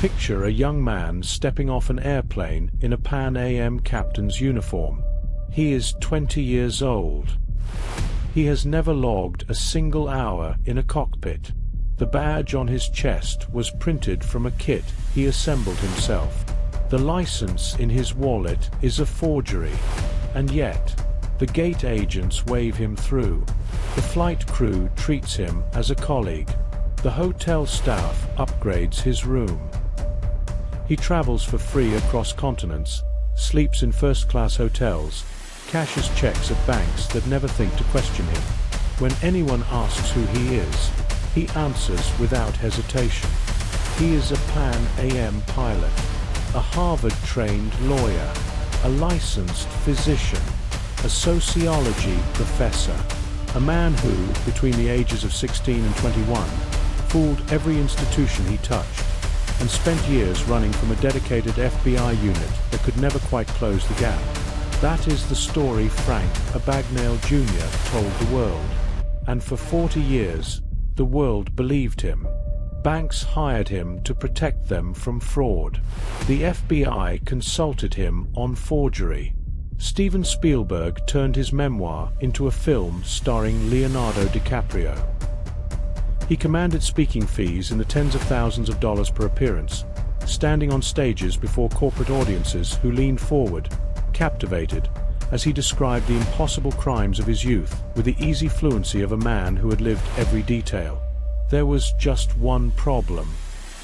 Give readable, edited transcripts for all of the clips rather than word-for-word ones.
Picture a young man stepping off an airplane in a Pan Am captain's uniform. He is 20 years old. He has never logged a single hour in a cockpit. The badge on his chest was printed from a kit he assembled himself. The license in his wallet is a forgery. And yet, the gate agents wave him through. The flight crew treats him as a colleague. The hotel staff upgrades his room. He travels for free across continents, sleeps in first-class hotels, cashes checks at banks that never think to question him. When anyone asks who he is, he answers without hesitation. He is a Pan Am pilot, a Harvard-trained lawyer, a licensed physician, a sociology professor, a man who, between the ages of 16 and 21, fooled every institution he touched, and spent years running from a dedicated FBI unit that could never quite close the gap. That is the story Frank Abagnale Jr. told the world. And for 40 years, the world believed him. Banks hired him to protect them from fraud. The FBI consulted him on forgery. Steven Spielberg turned his memoir into a film starring Leonardo DiCaprio. He commanded speaking fees in the tens of thousands of dollars per appearance, standing on stages before corporate audiences who leaned forward, captivated, as he described the impossible crimes of his youth with the easy fluency of a man who had lived every detail. There was just one problem.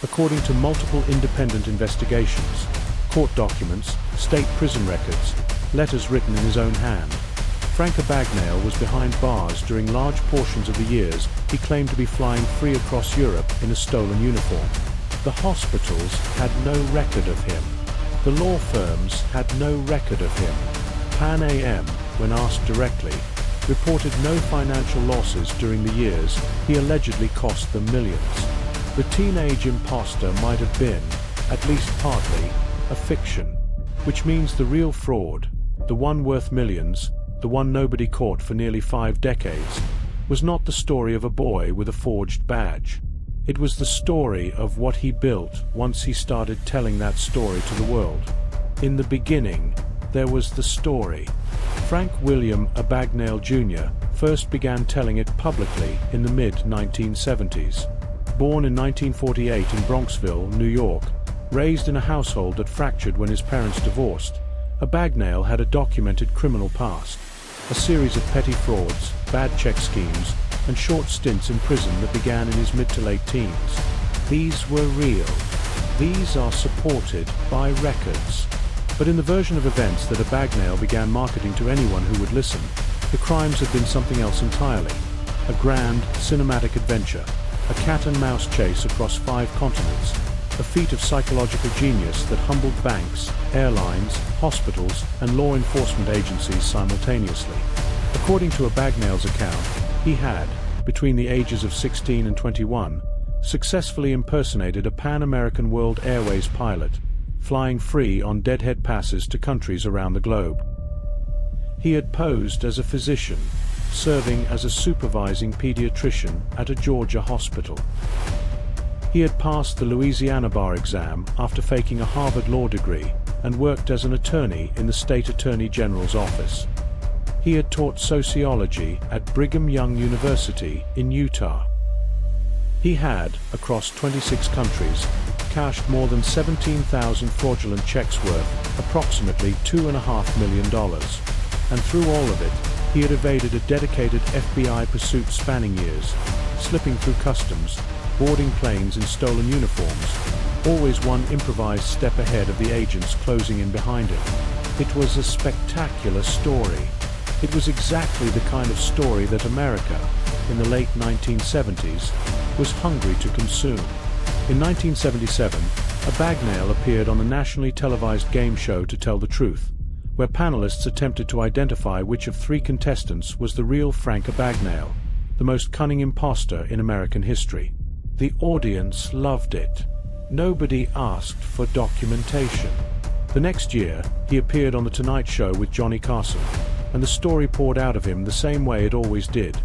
According to multiple independent investigations, court documents, state prison records, letters written in his own hand, Frank Abagnale was behind bars during large portions of the years he claimed to be flying free across Europe in a stolen uniform. The hospitals had no record of him. The law firms had no record of him. Pan Am, when asked directly, reported no financial losses during the years he allegedly cost them millions. The teenage imposter might have been, at least partly, a fiction, which means the real fraud, the one worth millions, the one nobody caught for nearly 5 decades, was not the story of a boy with a forged badge. It was the story of what he built once he started telling that story to the world. In the beginning, there was the story. Frank William Abagnale Jr. first began telling it publicly in the mid-1970s. Born in 1948 in Bronxville, New York, raised in a household that fractured when his parents divorced, Abagnale had a documented criminal past, a series of petty frauds, bad check schemes, and short stints in prison that began in his mid to late teens. These were real. These are supported by records. But in the version of events that Abagnale began marketing to anyone who would listen, the crimes had been something else entirely. A grand, cinematic adventure, a cat-and-mouse chase across 5 continents, a feat of psychological genius that humbled banks, airlines, hospitals, and law enforcement agencies simultaneously. According to Abagnale's account, he had, between the ages of 16 and 21, successfully impersonated a Pan-American World Airways pilot, flying free on deadhead passes to countries around the globe. He had posed as a physician, serving as a supervising pediatrician at a Georgia hospital. He had passed the Louisiana bar exam after faking a Harvard law degree and worked as an attorney in the state attorney general's office. He had taught sociology at Brigham Young University in Utah. He had, across 26 countries, cashed more than 17,000 fraudulent checks worth approximately $2.5 million. And through all of it, he had evaded a dedicated FBI pursuit spanning years, slipping through customs, boarding planes in stolen uniforms, always one improvised step ahead of the agents closing in behind him. It was a spectacular story. It was exactly the kind of story that America, in the late 1970s, was hungry to consume. In 1977, Abagnale appeared on the nationally televised game show To Tell the Truth, where panelists attempted to identify which of 3 contestants was the real Frank Abagnale, the most cunning imposter in American history. The audience loved it. Nobody asked for documentation. The next year, he appeared on The Tonight Show with Johnny Carson, and the story poured out of him the same way it always did.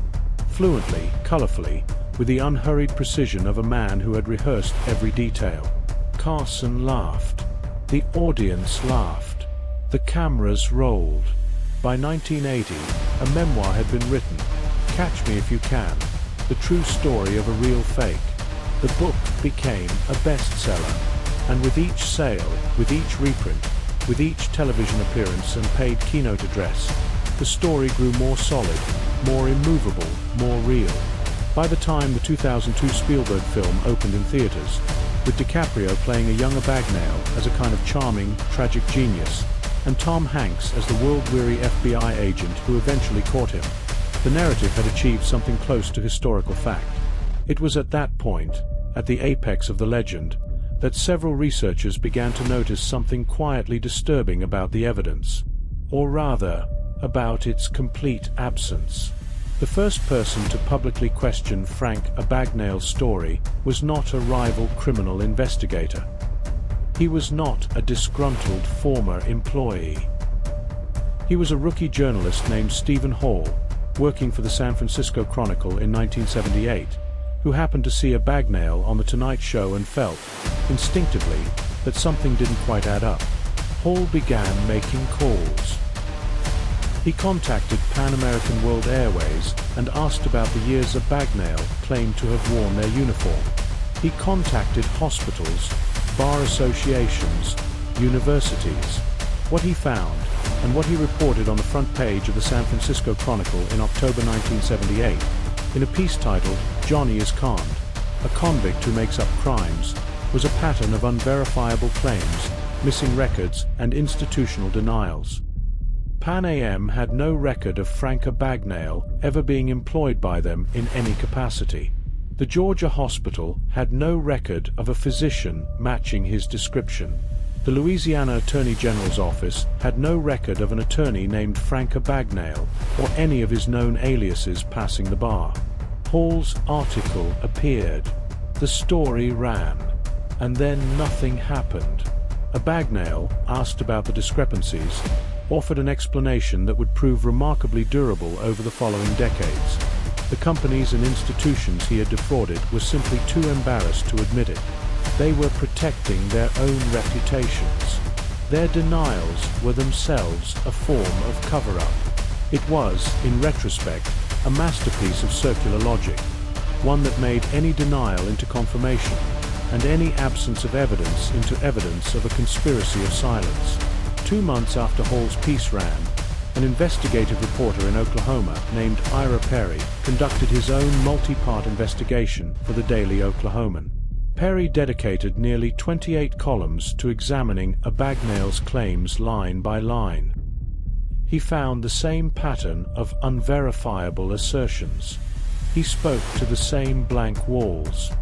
Fluently, colorfully, with the unhurried precision of a man who had rehearsed every detail. Carson laughed. The audience laughed. The cameras rolled. By 1980, a memoir had been written, Catch Me If You Can, the true story of a real fake. The book became a bestseller, and with each sale, with each reprint, with each television appearance and paid keynote address, the story grew more solid, more immovable, more real. By the time the 2002 Spielberg film opened in theaters, with DiCaprio playing a young Abagnale as a kind of charming, tragic genius, and Tom Hanks as the world-weary FBI agent who eventually caught him, the narrative had achieved something close to historical fact. It was at that point, at the apex of the legend, that several researchers began to notice something quietly disturbing about the evidence, or rather, about its complete absence. The first person to publicly question Frank Abagnale's story was not a rival criminal investigator. He was not a disgruntled former employee. He was a rookie journalist named Stephen Hall, working for the San Francisco Chronicle in 1978, who happened to see Abagnale on The Tonight Show and felt, instinctively, that something didn't quite add up. Hall began making calls. He contacted Pan American World Airways and asked about the years Abagnale claimed to have worn their uniform. He contacted hospitals, bar associations, universities. What he found, and what he reported on the front page of the San Francisco Chronicle in October 1978, in a piece titled, Johnny is Conned, a convict who makes up crimes, was a pattern of unverifiable claims, missing records, and institutional denials. Pan Am had no record of Frank Abagnale ever being employed by them in any capacity. The Georgia hospital had no record of a physician matching his description. The Louisiana Attorney General's office had no record of an attorney named Frank Abagnale or any of his known aliases passing the bar. Hall's article appeared. The story ran. And then nothing happened. Abagnale, asked about the discrepancies, offered an explanation that would prove remarkably durable over the following decades. The companies and institutions he had defrauded were simply too embarrassed to admit it. They were protecting their own reputations. Their denials were themselves a form of cover-up. It was, in retrospect, a masterpiece of circular logic, one that made any denial into confirmation, and any absence of evidence into evidence of a conspiracy of silence. 2 months after Hall's piece ran, an investigative reporter in Oklahoma named Ira Perry conducted his own multi-part investigation for the Daily Oklahoman. Perry dedicated nearly 28 columns to examining Abagnale's claims line by line. He found the same pattern of unverifiable assertions. He spoke to the same blank walls.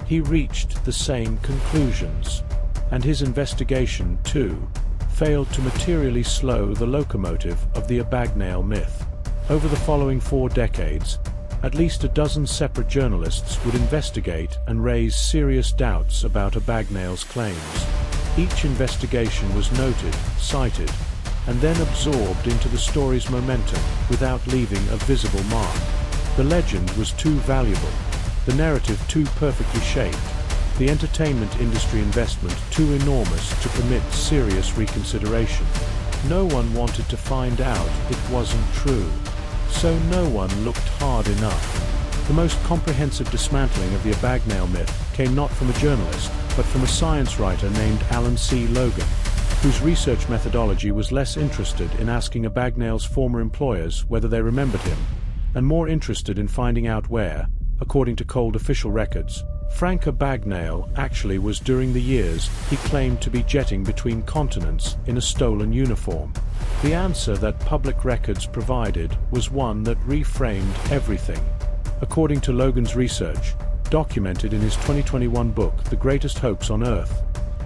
He reached the same conclusions. And his investigation, too, failed to materially slow the locomotive of the Abagnale myth. Over the following 4 decades, at least a dozen separate journalists would investigate and raise serious doubts about Abagnale's claims. Each investigation was noted, cited, and then absorbed into the story's momentum without leaving a visible mark. The legend was too valuable, the narrative too perfectly shaped, the entertainment industry investment too enormous to permit serious reconsideration. No one wanted to find out it wasn't true. So no one looked hard enough. The most comprehensive dismantling of the Abagnale myth came not from a journalist, but from a science writer named Alan C. Logan, whose research methodology was less interested in asking Abagnale's former employers whether they remembered him, and more interested in finding out where, according to cold official records, Frank Abagnale actually was during the years he claimed to be jetting between continents in a stolen uniform. The answer that public records provided was one that reframed everything. According to Logan's research, documented in his 2021 book The Greatest Hoax on Earth,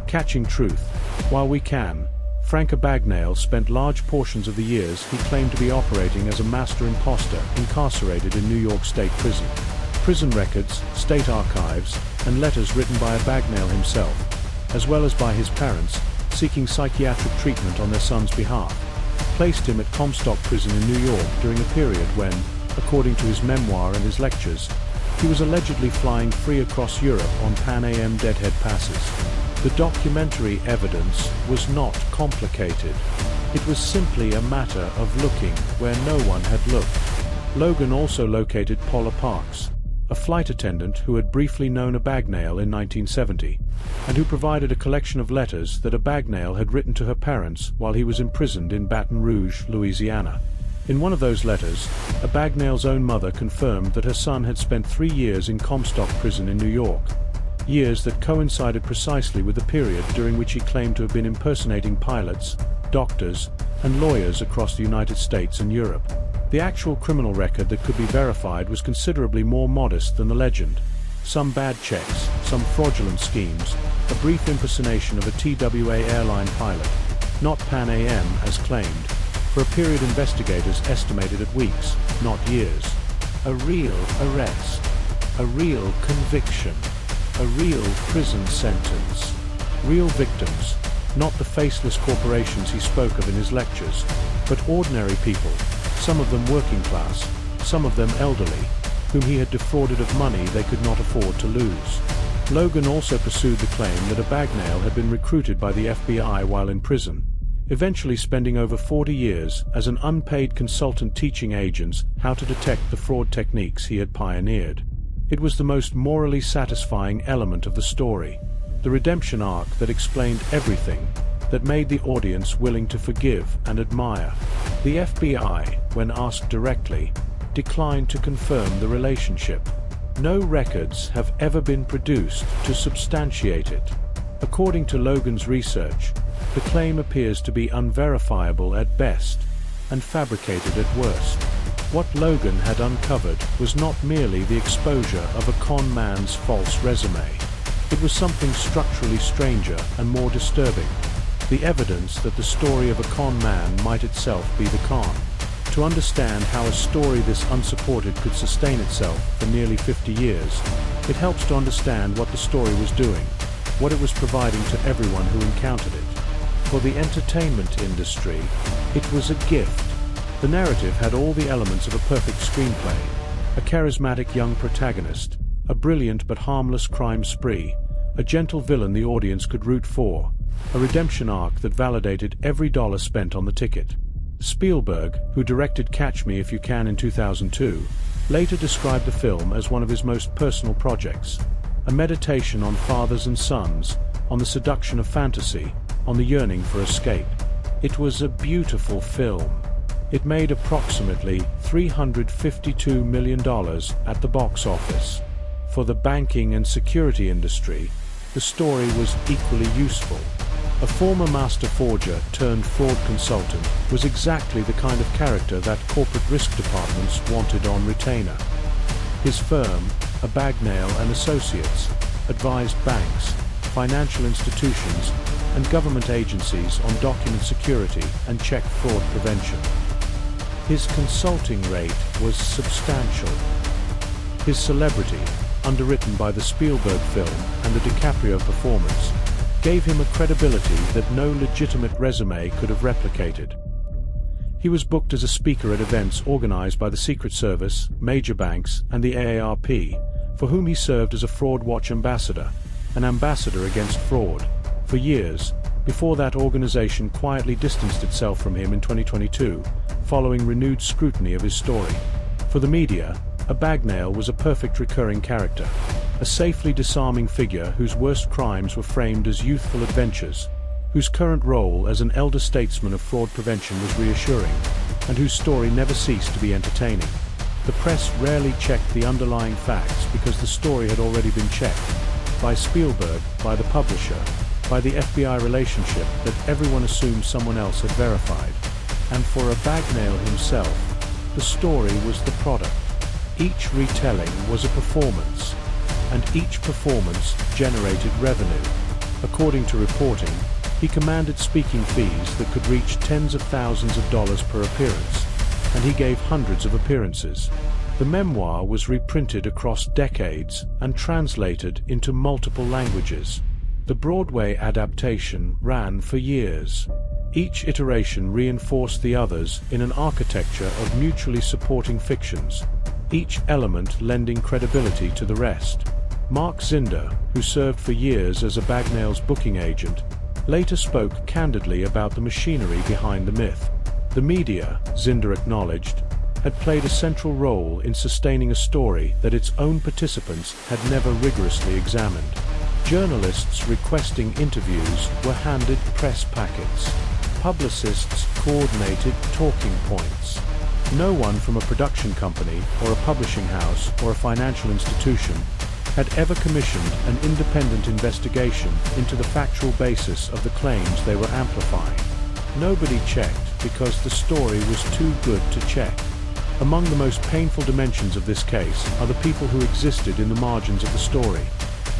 Catching Truth, while we can, Frank Abagnale spent large portions of the years he claimed to be operating as a master imposter incarcerated in New York State Prison. Prison records, state archives, and letters written by Abagnale himself, as well as by his parents, seeking psychiatric treatment on their son's behalf, placed him at Comstock Prison in New York during a period when, according to his memoir and his lectures, he was allegedly flying free across Europe on Pan Am deadhead passes. The documentary evidence was not complicated. It was simply a matter of looking where no one had looked. Logan also located Paula Parks, a flight attendant who had briefly known Abagnale in 1970, and who provided a collection of letters that Abagnale had written to her parents while he was imprisoned in Baton Rouge, Louisiana. In one of those letters, Abagnale's own mother confirmed that her son had spent 3 years in Comstock prison in New York, years that coincided precisely with the period during which he claimed to have been impersonating pilots, doctors, and lawyers across the United States and Europe. The actual criminal record that could be verified was considerably more modest than the legend. Some bad checks, some fraudulent schemes, a brief impersonation of a TWA airline pilot, not Pan Am as claimed, for a period investigators estimated at weeks, not years. A real arrest, a real conviction, a real prison sentence. Real victims, not the faceless corporations he spoke of in his lectures, but ordinary people, some of them working class, some of them elderly, whom he had defrauded of money they could not afford to lose. Logan also pursued the claim that Abagnale had been recruited by the FBI while in prison, eventually spending over 40 years as an unpaid consultant teaching agents how to detect the fraud techniques he had pioneered. It was the most morally satisfying element of the story, the redemption arc that explained everything, that made the audience willing to forgive and admire. The FBI, when asked directly, declined to confirm the relationship. No records have ever been produced to substantiate it. According to Logan's research, the claim appears to be unverifiable at best and fabricated at worst. What Logan had uncovered was not merely the exposure of a con man's false resume. It was something structurally stranger and more disturbing. The evidence that the story of a con man might itself be the con. To understand how a story this unsupported could sustain itself for nearly 50 years, it helps to understand what the story was doing, what it was providing to everyone who encountered it. For the entertainment industry, it was a gift. The narrative had all the elements of a perfect screenplay, a charismatic young protagonist, a brilliant but harmless crime spree, a gentle villain the audience could root for, a redemption arc that validated every dollar spent on the ticket. Spielberg, who directed Catch Me If You Can in 2002, later described the film as one of his most personal projects, a meditation on fathers and sons, on the seduction of fantasy, on the yearning for escape. It was a beautiful film. It made approximately $352 million at the box office. For the banking and security industry, the story was equally useful. A former master forger turned fraud consultant was exactly the kind of character that corporate risk departments wanted on retainer. His firm, Abagnale and Associates, advised banks, financial institutions, and government agencies on document security and check fraud prevention. His consulting rate was substantial. His celebrity, underwritten by the Spielberg film and the DiCaprio performance, gave him a credibility that no legitimate resume could have replicated. He was booked as a speaker at events organized by the Secret Service, major banks, and the AARP, for whom he served as a Fraud Watch ambassador, an ambassador against fraud, for years, before that organization quietly distanced itself from him in 2022, following renewed scrutiny of his story. For the media, Abagnale was a perfect recurring character, a safely disarming figure whose worst crimes were framed as youthful adventures, whose current role as an elder statesman of fraud prevention was reassuring, and whose story never ceased to be entertaining. The press rarely checked the underlying facts because the story had already been checked, by Spielberg, by the publisher, by the FBI relationship that everyone assumed someone else had verified. And for Abagnale himself, the story was the product. Each retelling was a performance, and each performance generated revenue. According to reporting, he commanded speaking fees that could reach tens of thousands of dollars per appearance, and he gave hundreds of appearances. The memoir was reprinted across decades and translated into multiple languages. The Broadway adaptation ran for years. Each iteration reinforced the others in an architecture of mutually supporting fictions, each element lending credibility to the rest. Mark Zinder, who served for years as Abagnale's booking agent, later spoke candidly about the machinery behind the myth. The media, Zinder acknowledged, had played a central role in sustaining a story that its own participants had never rigorously examined. Journalists requesting interviews were handed press packets. Publicists coordinated talking points. No one from a production company or a publishing house or a financial institution had ever commissioned an independent investigation into the factual basis of the claims they were amplifying. Nobody checked because the story was too good to check. Among the most painful dimensions of this case are the people who existed in the margins of the story,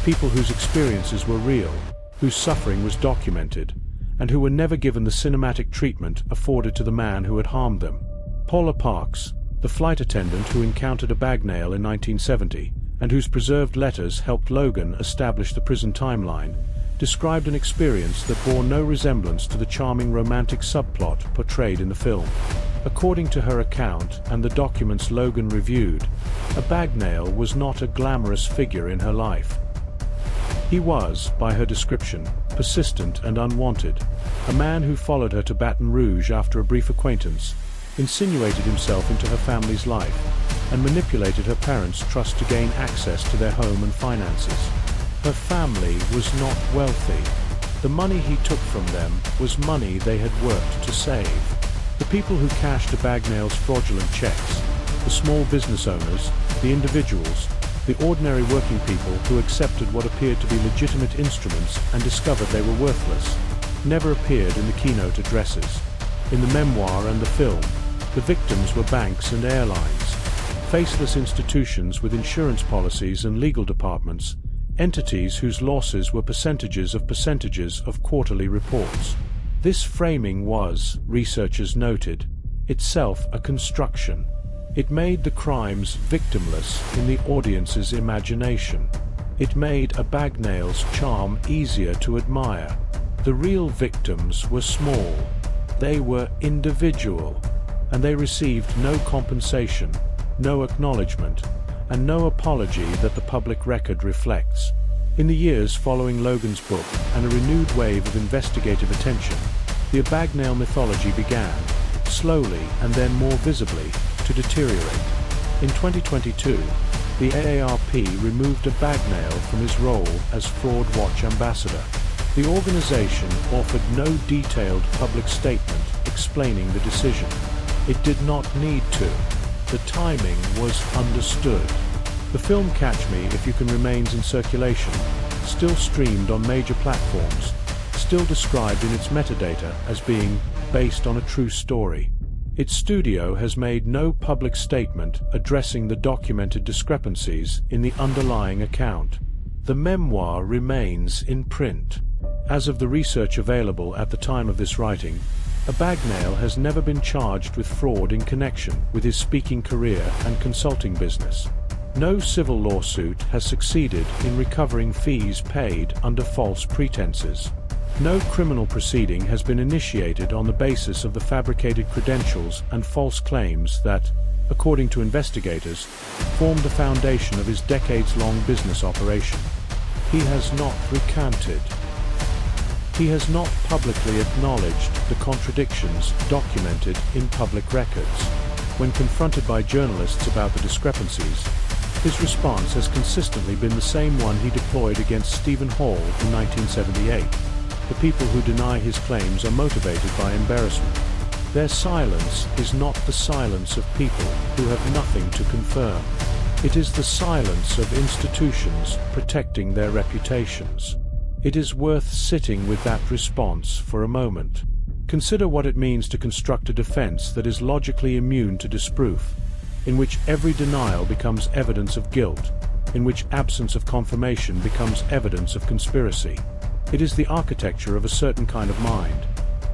people whose experiences were real, whose suffering was documented, and who were never given the cinematic treatment afforded to the man who had harmed them. Paula Parks, the flight attendant who encountered Abagnale in 1970, and whose preserved letters helped Logan establish the prison timeline, described an experience that bore no resemblance to the charming romantic subplot portrayed in the film. According to her account and the documents Logan reviewed, Abagnale was not a glamorous figure in her life. He was, by her description, persistent and unwanted, a man who followed her to Baton Rouge after a brief acquaintance, insinuated himself into her family's life, and manipulated her parents' trust to gain access to their home and finances. Her family was not wealthy. The money he took from them was money they had worked to save. The people who cashed Abagnale's fraudulent checks, the small business owners, the individuals, the ordinary working people who accepted what appeared to be legitimate instruments and discovered they were worthless, never appeared in the keynote addresses. In the memoir and the film, the victims were banks and airlines, faceless institutions with insurance policies and legal departments, entities whose losses were percentages of quarterly reports. This framing was, researchers noted, itself a construction. It made the crimes victimless in the audience's imagination. It made Abagnale's charm easier to admire. The real victims were small. They were individual, and they received no compensation, no acknowledgement, and no apology that the public record reflects. In the years following Logan's book and a renewed wave of investigative attention, the Abagnale mythology began, slowly and then more visibly, to deteriorate. In 2022, the AARP removed Abagnale from his role as Fraud Watch ambassador. The organization offered no detailed public statement explaining the decision. It did not need to. The timing was understood. The film Catch Me If You Can remains in circulation, still streamed on major platforms, still described in its metadata as being based on a true story. Its studio has made no public statement addressing the documented discrepancies in the underlying account. The memoir remains in print. As of the research available at the time of this writing, Abagnale has never been charged with fraud in connection with his speaking career and consulting business. No civil lawsuit has succeeded in recovering fees paid under false pretenses. No criminal proceeding has been initiated on the basis of the fabricated credentials and false claims that, according to investigators, formed the foundation of his decades-long business operation. He has not recanted. He has not publicly acknowledged the contradictions documented in public records. When confronted by journalists about the discrepancies, his response has consistently been the same one he deployed against Stephen Hall in 1978. The people who deny his claims are motivated by embarrassment. Their silence is not the silence of people who have nothing to confirm. It is the silence of institutions protecting their reputations. It is worth sitting with that response for a moment. Consider what it means to construct a defense that is logically immune to disproof, in which every denial becomes evidence of guilt, in which absence of confirmation becomes evidence of conspiracy. It is the architecture of a certain kind of mind,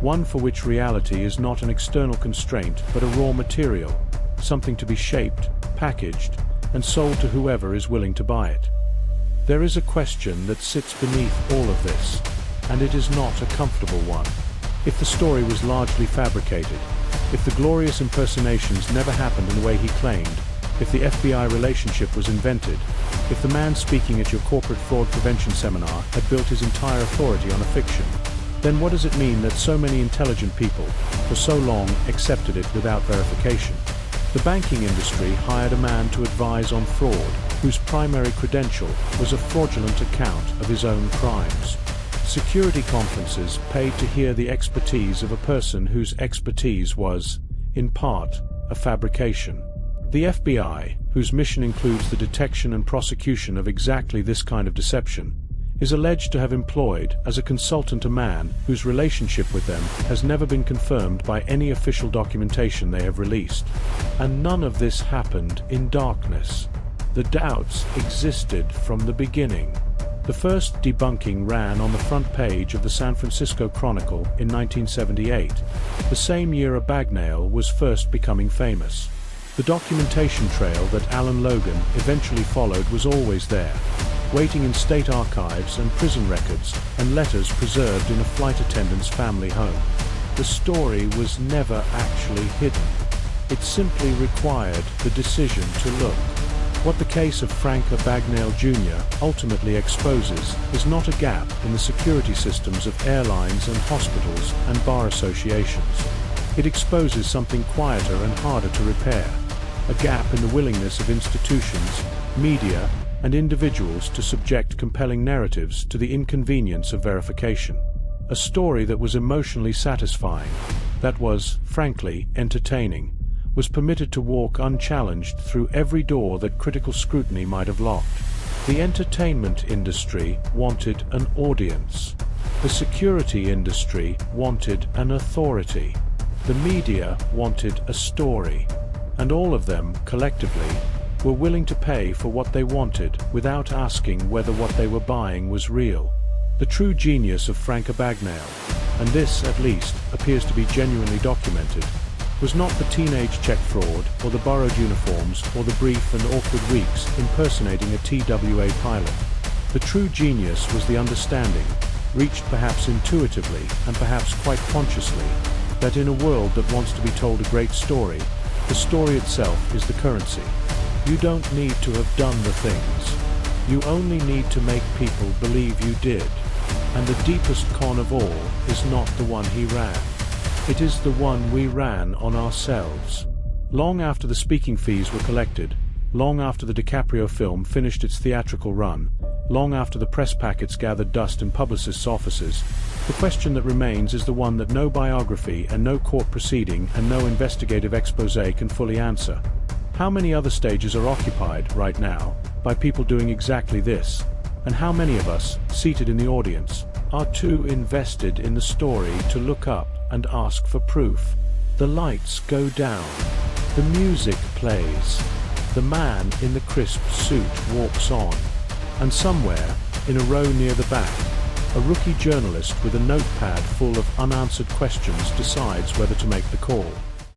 one for which reality is not an external constraint but a raw material, something to be shaped, packaged, and sold to whoever is willing to buy it. There is a question that sits beneath all of this, and it is not a comfortable one. If the story was largely fabricated, if the glorious impersonations never happened in the way he claimed, if the FBI relationship was invented, if the man speaking at your corporate fraud prevention seminar had built his entire authority on a fiction, then what does it mean that so many intelligent people, for so long, accepted it without verification? The banking industry hired a man to advise on fraud, whose primary credential was a fraudulent account of his own crimes. Security conferences paid to hear the expertise of a person whose expertise was, in part, a fabrication. The FBI, whose mission includes the detection and prosecution of exactly this kind of deception, is alleged to have employed as a consultant a man whose relationship with them has never been confirmed by any official documentation they have released. And none of this happened in darkness. The doubts existed from the beginning. The first debunking ran on the front page of the San Francisco Chronicle in 1978, the same year Abagnale was first becoming famous. The documentation trail that Alan Logan eventually followed was always there, waiting in state archives and prison records and letters preserved in a flight attendant's family home. The story was never actually hidden. It simply required the decision to look. What the case of Frank Abagnale Jr. ultimately exposes is not a gap in the security systems of airlines and hospitals and bar associations. It exposes something quieter and harder to repair, a gap in the willingness of institutions, media, and individuals to subject compelling narratives to the inconvenience of verification. A story that was emotionally satisfying, that was, frankly, entertaining, was permitted to walk unchallenged through every door that critical scrutiny might have locked. The entertainment industry wanted an audience. The security industry wanted an authority. The media wanted a story. And all of them, collectively, were willing to pay for what they wanted without asking whether what they were buying was real. The true genius of Frank Abagnale, and this, at least, appears to be genuinely documented, was not the teenage check fraud, or the borrowed uniforms, or the brief and awkward weeks impersonating a TWA pilot. The true genius was the understanding, reached perhaps intuitively and perhaps quite consciously, that in a world that wants to be told a great story, the story itself is the currency. You don't need to have done the things. You only need to make people believe you did. And the deepest con of all is not the one he ran. It is the one we ran on ourselves. Long after the speaking fees were collected, long after the DiCaprio film finished its theatrical run, long after the press packets gathered dust in publicists' offices, the question that remains is the one that no biography and no court proceeding and no investigative expose can fully answer. How many other stages are occupied, right now, by people doing exactly this? And how many of us, seated in the audience, are too invested in the story to look up and ask for proof? The lights go down. The music plays. The man in the crisp suit walks on. And somewhere, in a row near the back, a rookie journalist with a notepad full of unanswered questions decides whether to make the call.